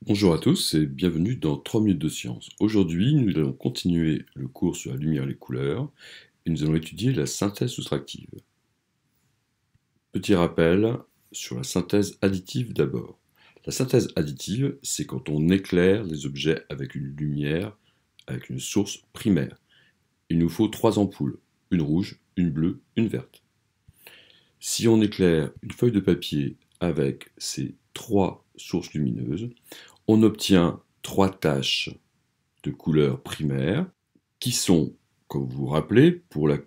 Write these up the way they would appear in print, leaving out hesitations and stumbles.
Bonjour à tous et bienvenue dans 3 minutes de science. Aujourd'hui, nous allons continuer le cours sur la lumière et les couleurs et nous allons étudier la synthèse soustractive. Petit rappel sur la synthèse additive d'abord. La synthèse additive, c'est quand on éclaire les objets avec une lumière, avec une source primaire. Il nous faut 3 ampoules, une rouge, une bleue, une verte. Si on éclaire une feuille de papier avec ces 3 sources lumineuses, on obtient 3 taches de couleurs primaires qui sont, comme vous vous rappelez, pour la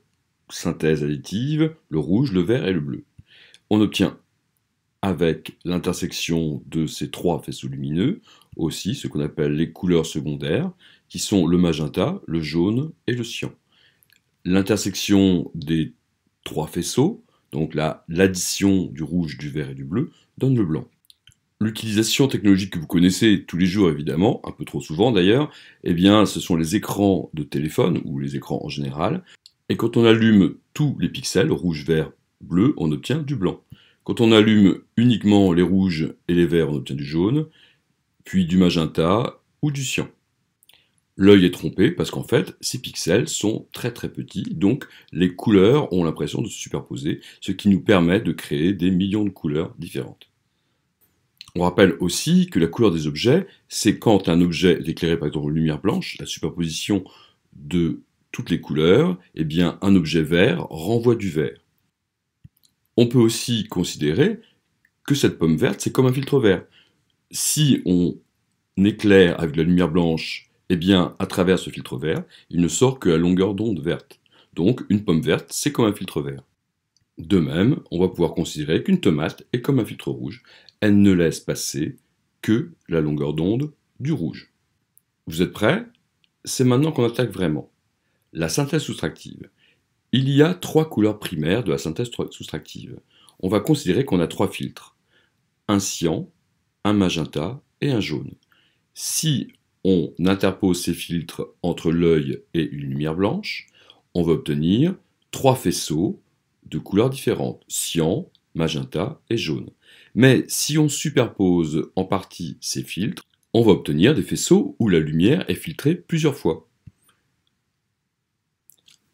synthèse additive, le rouge, le vert et le bleu. On obtient avec l'intersection de ces 3 faisceaux lumineux aussi ce qu'on appelle les couleurs secondaires, qui sont le magenta, le jaune et le cyan. L'intersection des 3 faisceaux, donc l'addition du rouge, du vert et du bleu, donne le blanc. L'utilisation technologique que vous connaissez tous les jours évidemment, un peu trop souvent d'ailleurs, eh bien ce sont les écrans de téléphone, ou les écrans en général, et quand on allume tous les pixels, rouge, vert, bleu, on obtient du blanc. Quand on allume uniquement les rouges et les verts, on obtient du jaune, puis du magenta ou du cyan. L'œil est trompé parce qu'en fait, ces pixels sont très très petits, donc les couleurs ont l'impression de se superposer, ce qui nous permet de créer des millions de couleurs différentes. On rappelle aussi que la couleur des objets, c'est quand un objet est éclairé par exemple en lumière blanche, la superposition de toutes les couleurs, eh bien un objet vert renvoie du vert. On peut aussi considérer que cette pomme verte, c'est comme un filtre vert. Si on éclaire avec de la lumière blanche, eh bien à travers ce filtre vert, il ne sort que la longueur d'onde verte. Donc une pomme verte, c'est comme un filtre vert. De même, on va pouvoir considérer qu'une tomate est comme un filtre rouge. Elle ne laisse passer que la longueur d'onde du rouge. Vous êtes prêts? C'est maintenant qu'on attaque vraiment. La synthèse soustractive. Il y a 3 couleurs primaires de la synthèse soustractive. On va considérer qu'on a 3 filtres. Un cyan, un magenta et un jaune. Si on interpose ces filtres entre l'œil et une lumière blanche, on va obtenir 3 faisceaux de couleurs différentes, cyan, magenta et jaune. Mais si on superpose en partie ces filtres, on va obtenir des faisceaux où la lumière est filtrée plusieurs fois.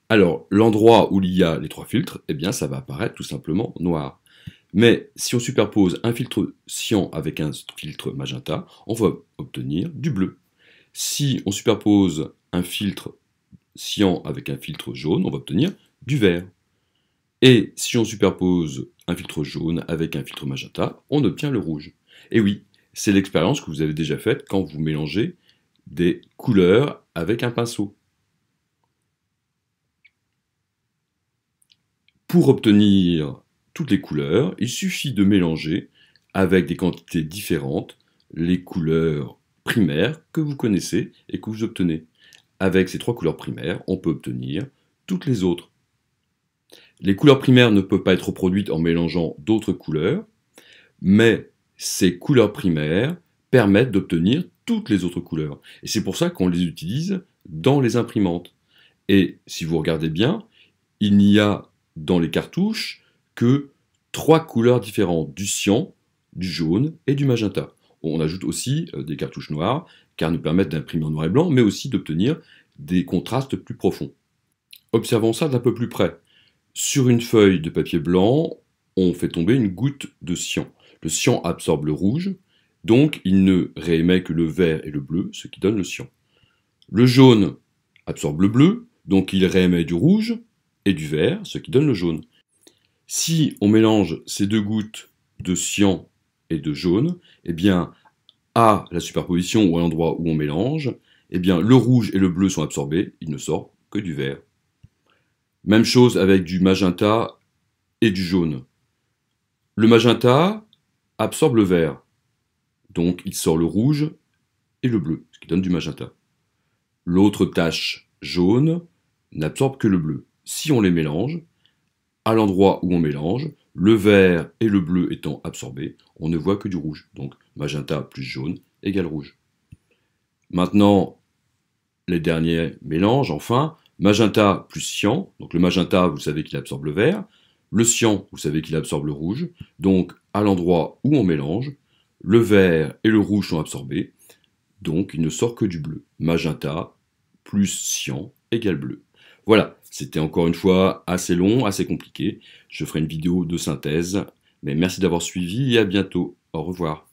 Alors, l'endroit où il y a les 3 filtres, eh bien ça va apparaître tout simplement noir. Mais si on superpose un filtre cyan avec un filtre magenta, on va obtenir du bleu. Si on superpose un filtre cyan avec un filtre jaune, on va obtenir du vert. Et si on superpose un filtre jaune avec un filtre magenta, on obtient le rouge. Et oui, c'est l'expérience que vous avez déjà faite quand vous mélangez des couleurs avec un pinceau. Pour obtenir toutes les couleurs, il suffit de mélanger avec des quantités différentes les couleurs primaires que vous connaissez et que vous obtenez. Avec ces 3 couleurs primaires, on peut obtenir toutes les autres. Les couleurs primaires ne peuvent pas être reproduites en mélangeant d'autres couleurs, mais ces couleurs primaires permettent d'obtenir toutes les autres couleurs. Et c'est pour ça qu'on les utilise dans les imprimantes. Et si vous regardez bien, il n'y a dans les cartouches que 3 couleurs différentes, du cyan, du jaune et du magenta. On ajoute aussi des cartouches noires, car nous permettent d'imprimer en noir et blanc, mais aussi d'obtenir des contrastes plus profonds. Observons ça d'un peu plus près. Sur une feuille de papier blanc, on fait tomber une goutte de cyan. Le cyan absorbe le rouge, donc il ne réémet que le vert et le bleu, ce qui donne le cyan. Le jaune absorbe le bleu, donc il réémet du rouge et du vert, ce qui donne le jaune. Si on mélange ces 2 gouttes de cyan et de jaune, eh bien, à la superposition ou à l'endroit où on mélange, eh bien, le rouge et le bleu sont absorbés, il ne sort que du vert. Même chose avec du magenta et du jaune. Le magenta absorbe le vert, donc il sort le rouge et le bleu, ce qui donne du magenta. L'autre tache jaune n'absorbe que le bleu. Si on les mélange, à l'endroit où on mélange, le vert et le bleu étant absorbés, on ne voit que du rouge. Donc magenta plus jaune égale rouge. Maintenant, les derniers mélanges, enfin, magenta plus cyan, donc le magenta, vous savez qu'il absorbe le vert, le cyan, vous savez qu'il absorbe le rouge, donc à l'endroit où on mélange, le vert et le rouge sont absorbés, donc il ne sort que du bleu. Magenta plus cyan égale bleu. Voilà, c'était encore une fois assez long, assez compliqué. Je ferai une vidéo de synthèse, mais merci d'avoir suivi et à bientôt. Au revoir.